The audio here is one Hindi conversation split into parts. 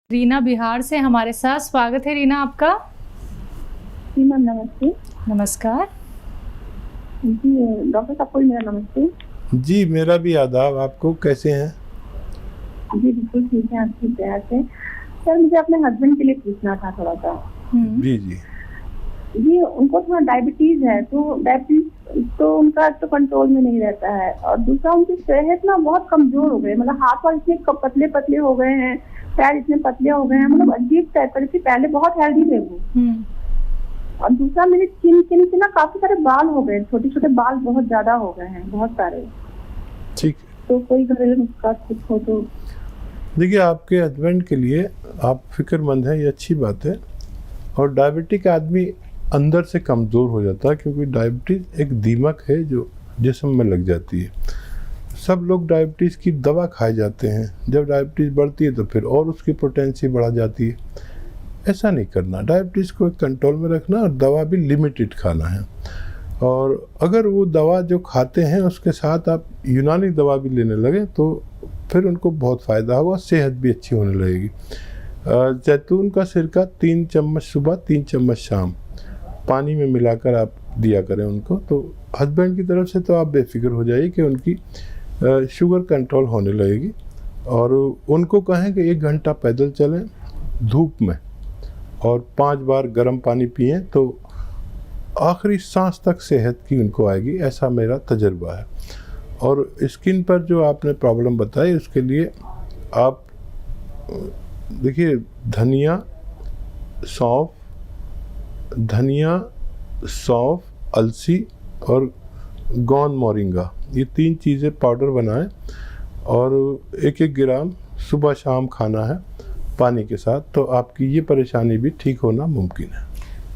रीना बिहार से हमारे साथ। स्वागत है रीना आपका। जी मैम नमस्ते। नमस्कार जी डॉक्टर साहब को मेरा नमस्ते। जी मेरा भी आदाब। आपको कैसे हैं? जी बिल्कुल ठीक है, आपकी दया से। सर मुझे अपने हस्बैंड के लिए पूछना था थोड़ा सा। जी जी जी उनको थोड़ा डायबिटीज है, तो डायबिटीज तो उनका तो कंट्रोल में नहीं रहता है, और दूसरा उनकी सेहत ना बहुत कमजोर हो गई, मतलब हाथ पाँव इतने पतले पतले हो गए हैं, पैर इतने पतले हो गए हैं, मतलब अजीब टाइप का। पहले बहुत हेल्दी थे वो। और दूसरा मेरे चिन से ना काफी सारे बाल हो गए, छोटे छोटे बाल बहुत ज्यादा हो गए हैं, बहुत सारे। ठीक। तो कोई घरेलू नुस्खा कुछ हो तो। देखिए आपके हस्बैंड के लिए आप फिक्रमंद हैं, ये अच्छी बात है। और डायबिटिक आदमी अंदर से कमज़ोर हो जाता है, क्योंकि डायबिटीज़ एक दीमक है जो जिस्म में लग जाती है। सब लोग डायबिटीज़ की दवा खाए जाते हैं, जब डायबिटीज़ बढ़ती है तो फिर और उसकी पोटेंसी बढ़ा जाती है। ऐसा नहीं करना, डायबिटीज़ को एक कंट्रोल में रखना और दवा भी लिमिटेड खाना है। और अगर वो दवा जो खाते हैं उसके साथ आप यूनानी दवा भी लेने लगे तो फिर उनको बहुत फ़ायदा होगा, सेहत भी अच्छी होने लगेगी। जैतून का सिरका 3 चम्मच सुबह 3 चम्मच शाम पानी में मिलाकर आप दिया करें उनको, तो हस्बैंड की तरफ से तो आप बेफिक्र हो जाइए कि उनकी शुगर कंट्रोल होने लगेगी। और उनको कहें कि 1 घंटा पैदल चलें धूप में और 5 बार गर्म पानी पिएं, तो आखिरी सांस तक सेहत की उनको आएगी, ऐसा मेरा तजर्बा है। और स्किन पर जो आपने प्रॉब्लम बताई उसके लिए आप देखिए धनिया, सौंफ, अलसी और गौन मोरिंगा, ये 3 चीज़ें पाउडर बनाएं और 1-1 ग्राम सुबह शाम खाना है पानी के साथ, तो आपकी ये परेशानी भी ठीक होना मुमकिन है।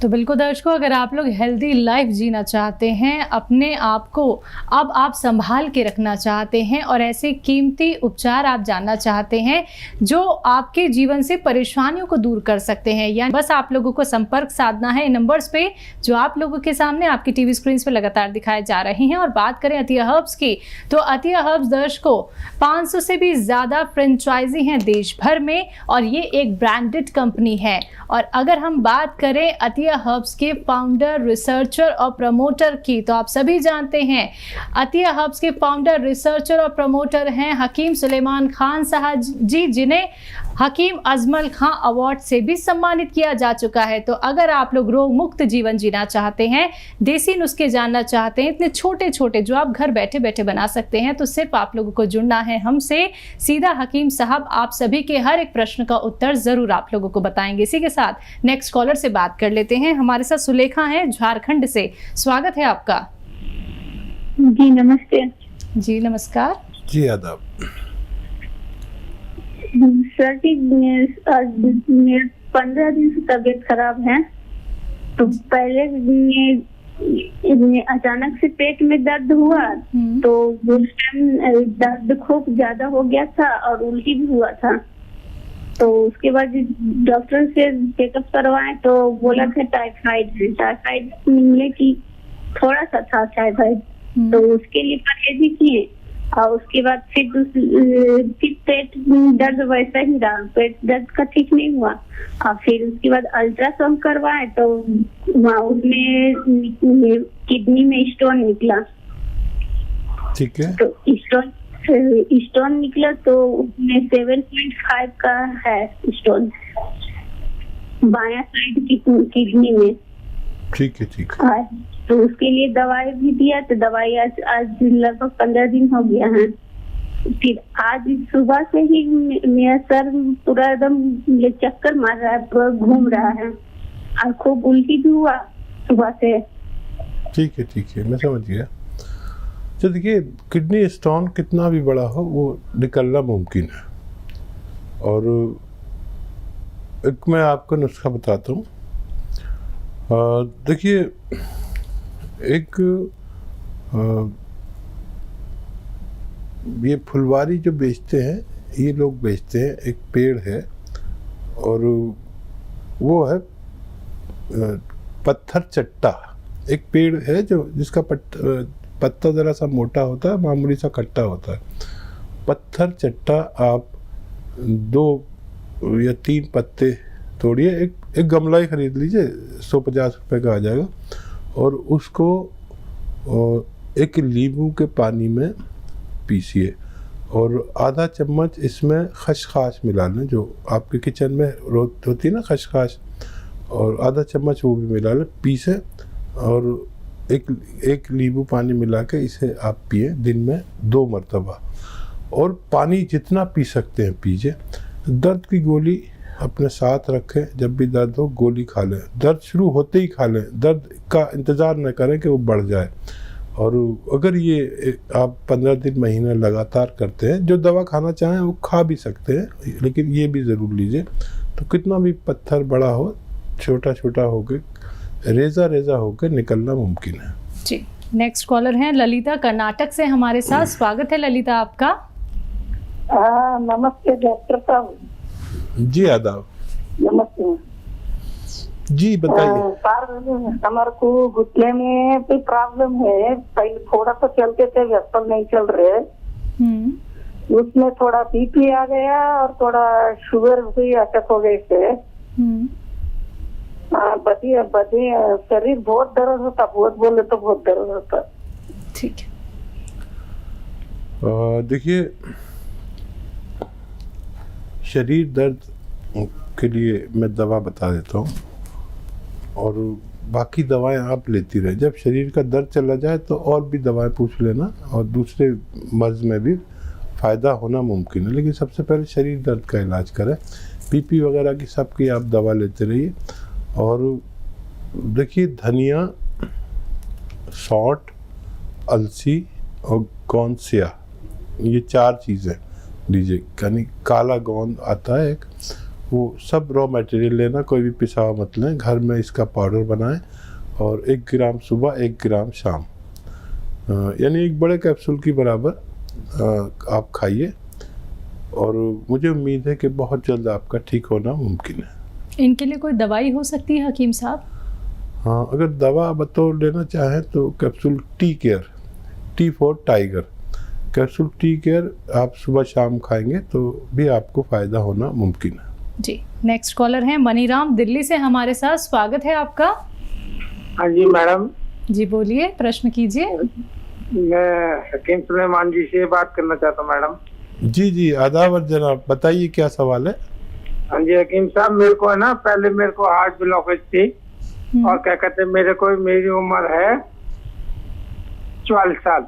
तो बिल्कुल दर्शकों, अगर आप लोग हेल्दी लाइफ जीना चाहते हैं, अपने आप को अब आप संभाल के रखना चाहते हैं और ऐसे कीमती उपचार आप जानना चाहते हैं जो आपके जीवन से परेशानियों को दूर कर सकते हैं, या बस आप लोगों को संपर्क साधना है इन नंबर्स पे जो आप लोगों के सामने आपकी टीवी स्क्रीन पे लगातार दिखाए जा रहे हैं। और बात करें अतिया हर्ब्स की, तो अतिया हर्ब्स दर्शकों 500 से भी ज़्यादा फ्रेंचाइजी हैं देश भर में, और ये एक ब्रांडेड कंपनी है। और अगर हम बात करें अतिया हर्ब्स के फाउंडर, रिसर्चर और प्रमोटर की, तो आप सभी जानते हैं अतिया हर्ब्स के फाउंडर, रिसर्चर और प्रमोटर हैं हकीम सुलेमान खान साहब जी, जिन्हें हकीम अजमल खां अवार्ड से भी सम्मानित किया जा चुका है। तो अगर आप लोग रोग मुक्त जीवन जीना चाहते हैं, देसी नुस्खे जानना चाहते हैं, इतने छोटे छोटे जो आप घर बैठे बैठे बना सकते हैं, तो सिर्फ आप लोगों को जुड़ना है हमसे। सीधा हकीम साहब आप सभी के हर एक प्रश्न का उत्तर जरूर आप लोगों को बताएंगे। इसी के साथ नेक्स्ट कॉलर से बात कर लेते हैं। हमारे साथ सुलेखा हैं झारखंड से। स्वागत है आपका। जी नमस्ते। जी नमस्कार। जी आदाब। सर की मेरे 15 दिन से तबीयत खराब है। तो पहले अचानक से पेट में दर्द हुआ, तो उस टाइम दर्द खूब ज्यादा हो गया था और उल्टी भी हुआ था। तो उसके बाद डॉक्टर से चेकअप करवाए तो बोला था टाइफाइड है। टाइफाइड मिले कि थोड़ा सा था टाइफाइड, तो उसके लिए परहेज ही किए। और उसके बाद फिर पेट दर्द वैसा ही रहा, पेट दर्द का ठीक नहीं हुआ। और फिर उसके बाद अल्ट्रासाउंड करवाए तो वहाँ उसमें किडनी में स्टोन निकला। ठीक है। तो स्टोन निकला तो उसमें 7.5 का है स्टोन बायां साइड की किडनी में। ठीक है ठीक है। तो उसके लिए दवाई भी दिया, तो दवाई आज लगभग 15 दिन हो गया है। फिर आज सुबह से ही मेरा सर पूरा एकदम चक्कर मार रहा है, पूरा घूम रहा है, और खूब उल्टी भी हुआ सुबह से। ठीक है, मैं समझ गया। तो देखिए किडनी स्टोन कितना भी बड़ा हो वो निकलना मुमकिन है। और एक मैं आपको नुस्खा बताता हूँ। देखिए एक ये फुलवारी जो बेचते हैं, ये लोग बेचते हैं, एक पेड़ है और वो है पत्थर चट्टा। एक पेड़ है जो जिसका पत्ता ज़रा सा मोटा होता है, मामूली सा खट्टा होता है। पत्थर चट्टा आप 2 या 3 पत्ते तोड़िए, एक गमला ही खरीद लीजिए, 150 रुपये का आ जाएगा, और उसको एक नींबू के पानी में पीसिए और आधा चम्मच इसमें खसखस मिला लें, जो आपके किचन में होती है ना खसखस, और आधा चम्मच वो भी मिला लें, पीसें और एक नींबू पानी मिला के इसे आप पिए दिन में 2 मरतबा, और पानी जितना पी सकते हैं पीजिए। दर्द की गोली अपने साथ रखें, जब भी दर्द हो गोली खा लें, दर्द शुरू होते ही खा लें, दर्द का इंतज़ार न करें कि वो बढ़ जाए। और अगर ये आप 15 दिन महीने लगातार करते हैं, जो दवा खाना चाहें वो खा भी सकते हैं, लेकिन ये भी ज़रूर लीजिए। तो कितना भी पत्थर बड़ा हो, छोटा छोटा होकर रेजा होकर निकलना मुमकिन है। जी, नेक्स्ट कॉलर हैं ललिता कर्नाटक से हमारे साथ। स्वागत है ललिता आपका। नमस्ते डॉक्टर साहब। जी आदाब। नमस्ते जी बताइए। सर हमारे को घुटने में कोई प्रॉब्लम है, पहले थोड़ा सा चलते थे, व्यस्त नहीं चल रहे, उसमें थोड़ा बीपी आ गया और थोड़ा शुगर भी अटैक हो गए थे। बदी शरीर बहुत दर्द होता, बहुत बोले तो बहुत दर्द होता। ठीक है, देखिए शरीर दर्द के लिए मैं दवा बता देता हूँ, और बाकी दवाएं आप लेती रहे। जब शरीर का दर्द चला जाए तो और भी दवाएं पूछ लेना, और दूसरे मर्ज में भी फ़ायदा होना मुमकिन है, लेकिन सबसे पहले शरीर दर्द का इलाज करें। बीपी वगैरह की सबकी आप दवा लेते रहिए। और देखिए धनिया, सौंठ, अलसी और गोंदसिया, ये 4 चीज़ें लीजिए। यानी काला गोंद आता है एक, वो सब रॉ मटेरियल लेना, कोई भी पिसा हुआ मत लें, घर में इसका पाउडर बनाएं, और 1 ग्राम सुबह 1 ग्राम शाम, यानी एक बड़े कैप्सूल की बराबर आप खाइए, और मुझे उम्मीद है कि बहुत जल्द आपका ठीक होना मुमकिन है। इनके लिए कोई दवाई हो सकती है हकीम साहब? हाँ, अगर दवा बतौर लेना चाहें तो capsule tea care, T for tiger, capsule tea care आप सुबह शाम खाएंगे तो भी आपको फ़ायदा होना मुमकिन है। जी, नेक्स्ट कॉलर हैं मनीराम दिल्ली से हमारे साथ। स्वागत है आपका। हाँ जी मैडम। जी बोलिए, प्रश्न कीजिए। मैं हकीम सुलेमान जी से बात करना चाहता हूँ मैडम। जी आदाब जनाब, बताइए क्या सवाल है। हाँ जी हकीम साहब, मेरे को है ना, पहले मेरे को हार्ट ब्लॉकेज थी, और क्या कहते हैं, मेरी उम्र है 44 साल।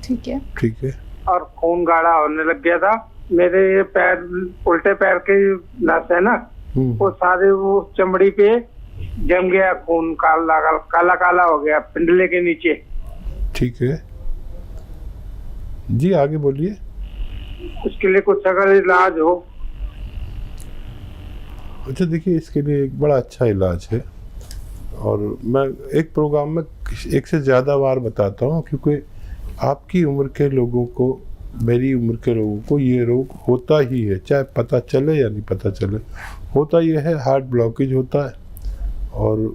ठीक है। और खून गाढ़ा होने लग गया था। मेरे ये पैर, उल्टे पैर के नस है ना, वो सारे वो चमड़ी पे जम गया, खून काला हो गया पिंडले के नीचे। ठीक है जी, आगे बोलिए। उसके लिए कुछ अगर इलाज हो। अच्छा देखिए, इसके लिए एक बड़ा अच्छा इलाज है, और मैं एक प्रोग्राम में 1 से ज़्यादा बार बताता हूँ, क्योंकि आपकी उम्र के लोगों को, मेरी उम्र के लोगों को ये रोग होता ही है, चाहे पता चले या नहीं पता चले। होता ये है, हार्ट ब्लॉकेज होता है, और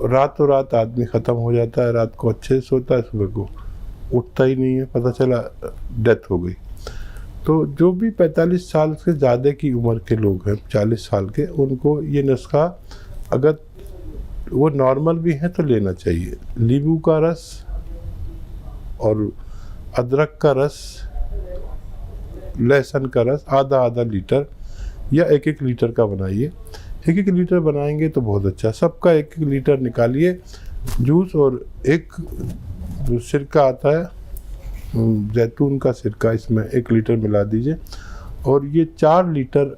रातों रात आदमी ख़त्म हो जाता है। रात को अच्छे से सोता है, सुबह को उठता ही नहीं है, पता चला डेथ हो गई। तो जो भी 45 साल से ज़्यादा की उम्र के लोग हैं, 40 साल के, उनको ये नुस्खा अगर वो नॉर्मल भी हैं तो लेना चाहिए। नींबू का रस और अदरक का रस, लहसुन का रस आधा लीटर या 1 लीटर का बनाइए। 1 लीटर बनाएंगे तो बहुत अच्छा। सबका 1 लीटर निकालिए जूस, और एक जो सिरका आता है जैतून का सिरका, इसमें 1 लीटर मिला दीजिए। और ये 4 लीटर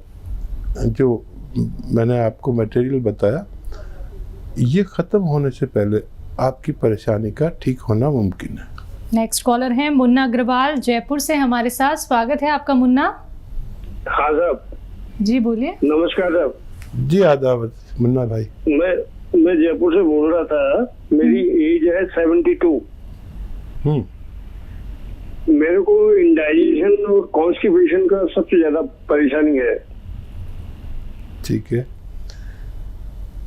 जो मैंने आपको मटेरियल बताया, ये ख़त्म होने से पहले आपकी परेशानी का ठीक होना मुमकिन है। नेक्स्ट कॉलर हैं मुन्ना अग्रवाल जयपुर से हमारे साथ। स्वागत है आपका मुन्ना। हाँ साहब। जी बोलिए। नमस्कार साहब। जी आदाब मुन्ना भाई। मैं जयपुर से बोल रहा था। मेरी एज है 72। मेरे को इंडाइजेशन और कॉन्स्टिपेशन का सबसे ज्यादा परेशानी है। ठीक है।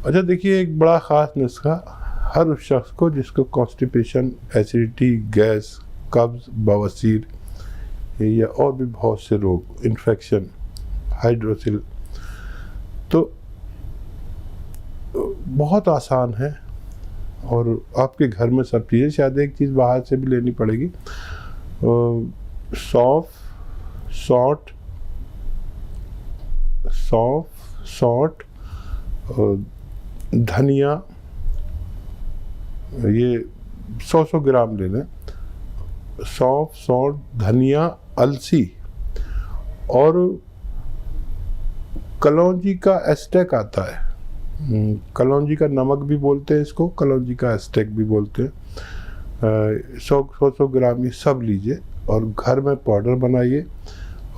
अच्छा देखिए, एक बड़ा ख़ास नुस्खा हर उस शख्स को जिसको कॉन्स्टिपेशन, एसिडिटी, गैस, कब्ज़, बवासीर या और भी बहुत से रोग, इन्फेक्शन, हाइड्रोसिल, तो बहुत आसान है और आपके घर में सब चीज़ें, शायद एक चीज़ बाहर से भी लेनी पड़ेगी। सौंफ, सौंठ, धनिया, ये 100 ग्राम ले लें। सौंफ, धनिया, अलसी और कलौंजी का एस्टेक आता है। कलौंजी का नमक भी बोलते हैं इसको, कलौंजी का एस्टेक भी बोलते हैं। 100 ग्राम ये सब लीजिए और घर में पाउडर बनाइए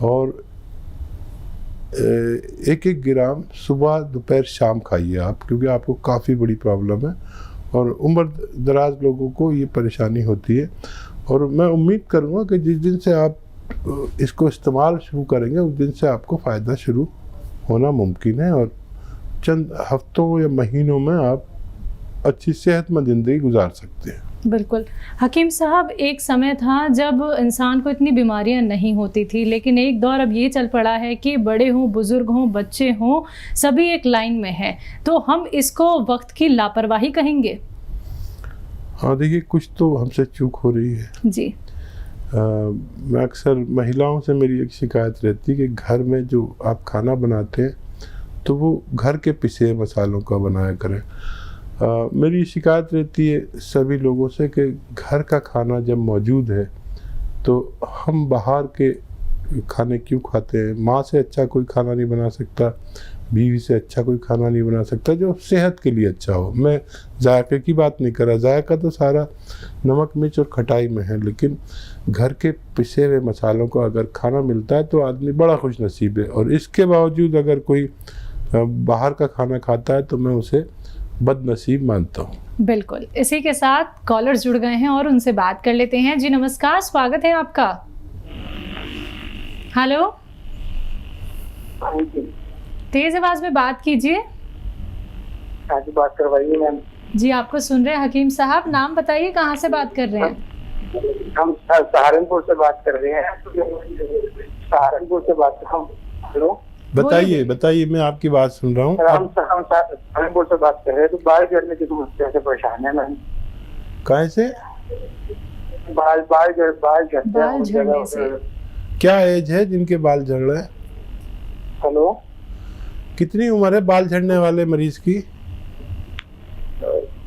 और 1-1 ग्राम सुबह दोपहर शाम खाइए आप, क्योंकि आपको काफ़ी बड़ी प्रॉब्लम है और उम्र दराज लोगों को ये परेशानी होती है। और मैं उम्मीद करूँगा कि जिस दिन से आप इसको इस्तेमाल शुरू करेंगे उस दिन से आपको फ़ायदा शुरू होना मुमकिन है और चंद हफ्तों या महीनों में आप अच्छी सेहतमंद ज़िंदगी गुजार सकते हैं। बिल्कुल हकीम साहब, एक समय था जब इंसान को इतनी बीमारियां नहीं होती थी, लेकिन एक दौर अब ये चल पड़ा है कि बड़े हों, बुजुर्ग हों, बच्चे हों, सभी एक लाइन में हैं। तो हम इसको वक्त की लापरवाही कहेंगे? हाँ देखिए, कुछ तो हमसे चूक हो रही है जी। मैं अक्सर महिलाओं से मेरी एक शिकायत रहती है कि घर में जो आप खाना बनाते हैं तो वो घर के पिसे मसालों का बनाया करें। मेरी शिकायत रहती है सभी लोगों से कि घर का खाना जब मौजूद है तो हम बाहर के खाने क्यों खाते हैं। माँ से अच्छा कोई खाना नहीं बना सकता, बीवी से अच्छा कोई खाना नहीं बना सकता जो सेहत के लिए अच्छा हो। मैं जायके की बात नहीं कर रहा, जायका तो सारा नमक मिर्च और खटाई में है, लेकिन घर के पिसे हुए मसालों को अगर खाना मिलता है तो आदमी बड़ा खुश नसीब है। और इसके बावजूद अगर कोई बाहर का खाना खाता है तो मैं उसे बदनसीब मानता हूँ। बिल्कुल, इसी के साथ कॉलर्स जुड़ गए हैं और उनसे बात कर लेते हैं। जी नमस्कार, स्वागत है आपका। हेलो, तेज आवाज में बात कीजिए। बात करवाइए मैम। जी आपको सुन रहे हैं हकीम साहब, नाम बताइए, कहाँ से बात कर रहे हैं? हम सहारनपुर से बात कर रहे हैं। सहारनपुर से बात कर रहा हूँ। हेलो, बताइए, मैं आपकी बात सुन रहा हूँ। हम सहारनपुर से बात कर रहे हैं। तो बाल झड़ने की समस्या से परेशान है मैम। कहाँ से? बाल झड़ने से। क्या एज है जिनके बाल झड़ रहे हैं? हेलो, कितनी उम्र है बाल झड़ने वाले मरीज की?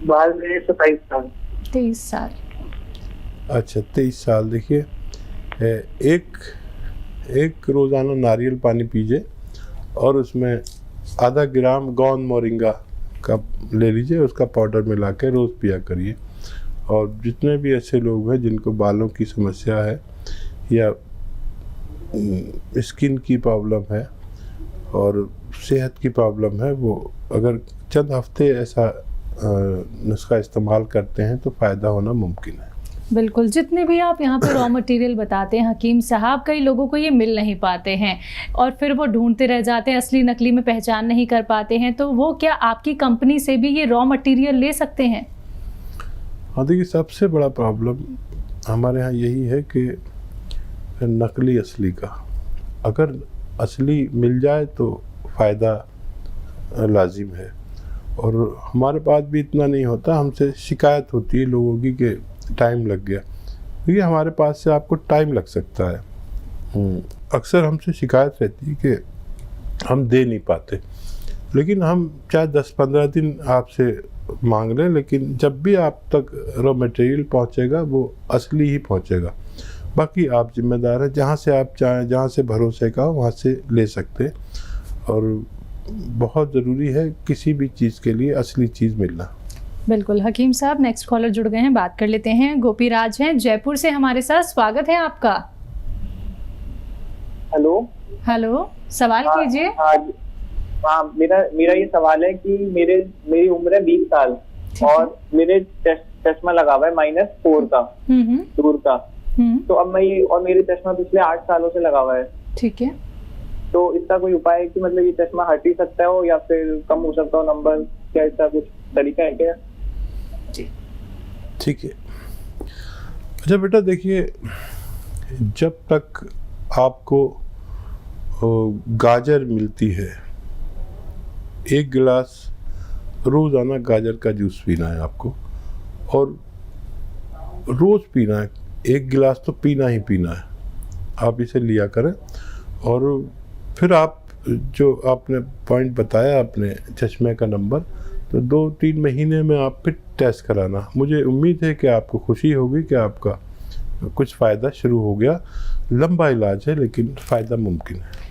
बाल मेरे 27 साल। 23 साल। अच्छा, 23 साल। देखिए, एक रोज़ाना नारियल पानी पीजिए और उसमें आधा ग्राम गोंद मोरिंगा का ले लीजिए, उसका पाउडर मिला के रोज़ पिया करिए। और जितने भी ऐसे लोग हैं जिनको बालों की समस्या है या स्किन की प्रॉब्लम है और सेहत की प्रॉब्लम है, वो अगर चंद हफ्ते ऐसा नुस्खा इस्तेमाल करते हैं तो फ़ायदा होना मुमकिन है। बिल्कुल, जितने भी आप यहाँ पे रॉ मटेरियल बताते हैं हकीम साहब, कई लोगों को ये मिल नहीं पाते हैं और फिर वो ढूंढते रह जाते हैं, असली नकली में पहचान नहीं कर पाते हैं। तो वो क्या आपकी कंपनी से भी ये रॉ मटेरियल ले सकते हैं? हाँ देखिए, सबसे बड़ा प्रॉब्लम हमारे यहाँ यही है कि नकली असली का, अगर असली मिल जाए तो फ़ायदा लाजिम है। और हमारे पास भी इतना नहीं होता, हमसे शिकायत होती है लोगों की कि टाइम लग गया। देखिए, हमारे पास से आपको टाइम लग सकता है। अक्सर हमसे शिकायत रहती है कि हम दे नहीं पाते, लेकिन हम चाहे 10-15 दिन आपसे मांग लें, लेकिन जब भी आप तक रॉ मटेरियल पहुंचेगा वो असली ही पहुंचेगा। बाकी आप जिम्मेदार हैं, जहाँ से आप चाहें, जहाँ से भरोसे का हो वहाँ से ले सकते हैं। और बहुत ज़रूरी है किसी भी चीज़ के लिए असली चीज़ मिलना। बिल्कुल हकीम साहब, नेक्स्ट कॉलर जुड़ गए हैं, बात कर लेते हैं। गोपी राज हैं जयपुर से हमारे साथ, स्वागत है आपका। हेलो, सवाल कीजिए। हाँ, मेरा ये सवाल है कि मेरी उम्र है 20 साल और मेरे चश्मा लगा हुआ है -4 का, दूर का। तो अब मेरे चश्मा पिछले 8 सालों से लगा हुआ है। ठीक है, तो इसका कोई उपाय है कि मतलब ये चश्मा हट ही सकता हो या फिर कम हो सकता हो नंबर? क्या इसका कुछ तरीका है क्या? ठीक है। अच्छा बेटा, देखिए, जब तक आपको गाजर मिलती है 1 गिलास रोज़ाना गाजर का जूस पीना है आपको, और रोज़ पीना है। 1 गिलास तो पीना ही पीना है, आप इसे लिया करें। और फिर आप जो आपने पॉइंट बताया अपने चश्मे का नंबर, तो 2-3 महीने में आप फिर टेस्ट कराना। मुझे उम्मीद है कि आपको खुशी होगी कि आपका कुछ फ़ायदा शुरू हो गया। लंबा इलाज है लेकिन फ़ायदा मुमकिन है।